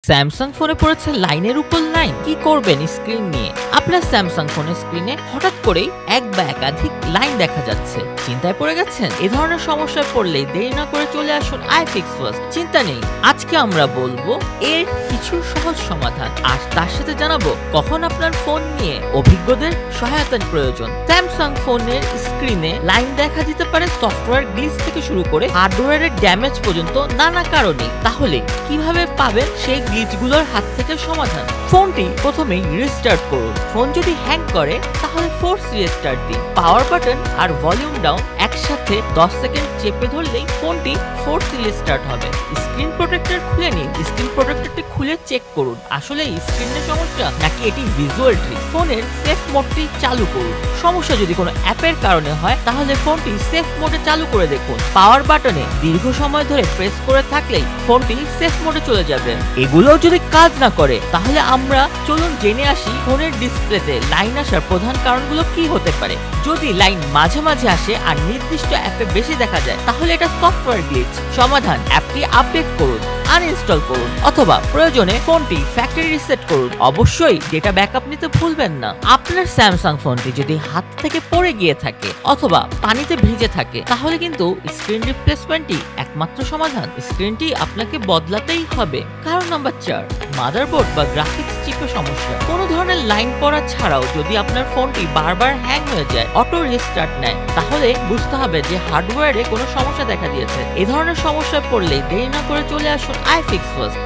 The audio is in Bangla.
স্যামসাং ফোনে পড়েছে লাইনের উপর লাইন, কি করবেন স্ক্রিন নিয়ে? আপনার স্যামসাং ফোনের স্ক্রিনে হঠাৎ করেই এক বা একাধিক লাইন দেখা যাচ্ছে, চিন্তায় পড়ে গেছেন? এই ধরনের সমস্যায় পড়লেই দেরি না করে চলে আসুন iFix First। চিন্তা নেই, আজকে আমরা বলবো এর কিছু সহজ সমাধান, আর তার সাথে জানাবো কখন আপনার ফোন নিয়ে অভিজ্ঞদের সহায়তার প্রয়োজন। স্যামসাং ফোনের স্ক্রিনে লাইন দেখা দিতে পারে সফটওয়্যার গ্লিচ থেকে শুরু করে হার্ডওয়্যারের ড্যামেজ পর্যন্ত নানা কারণে। তাহলে কিভাবে পাবেন সেই গ্লিচগুলোর হাত থেকে সমাধান? ফোনটি প্রথমেই রিস্টার্ট করুন। ফোন যদি হ্যাং করে তাহলে ফোর্স রিস্টার্ট দিন। পাওয়ার বাটন আর ভলিউম ডাউন একসাথে 10 সেকেন্ড চেপে ধরলেই ফোনটি ফোর্স রিস্টার্ট হবে। স্ক্রিন প্রোটেক্টর খুলে নিন। স্ক্রিন প্রোটেক্টরটি খুলে চেক করুন আসলে স্ক্রিনের সমস্যা নাকি এটি ভিজুয়াল ট্রিক। ফোনের সেফ মোডটি চালু করুন। সমস্যা যদি কোনো অ্যাপের কারণে হয় তাহলে ফোনটি সেফ মোডে চালু করে দেখুন। পাওয়ার বাটনে দীর্ঘ সময় ধরে প্রেস করে থাকলেই ফোনটি সেফ মোডে চলে যাবে। এগুলোও যদি কাজ না করে তাহলে আমরা চলুন জেনে আসি ফোনের ডিসপ্লেতে লাইন আসার প্রধান কারণগুলো কি হতে পারে। যদি লাইন মাঝে মাঝে আসে আর নির্দিষ্ট অ্যাপে বেশি দেখা যায় তাহলে এটা সফটওয়্যার গ্লিচ। সমাধান, অ্যাপটি আপডেট করুন, আনইনস্টল করুন অথবা প্রয়োজনে ফোনটি ফ্যাক্টরি রিসেট করুন। অবশ্যই ডেটা ব্যাকআপ নিতে ভুলবেন না। আপনার স্যামসাং ফোনটি যদি হাত থেকে পড়ে গিয়ে থাকে অথবা পানিতে ভিজে থাকে তাহলে কিন্তু স্ক্রিন রিপ্লেসমেন্টই একমাত্র সমাধান। স্ক্রিনটি আপনাকে বদলাতেই হবে। কারণ নাম্বার 4, মাদারবোর্ড বা গ্রাফিক্স চিপের সমস্যা। কোনো ধরনের লাইন পড়া ছাড়াও যদি আপনার ফোনটি বারবার হ্যাং হয়ে যায়, অটো রিস্টার্ট নেয়, তাহলে বুঝতে হবে যে হার্ডওয়্যারে কোনো সমস্যা দেখা দিয়েছে। এই ধরনের সমস্যায় পড়লে দেরি না করে চলে আসুন iFix First।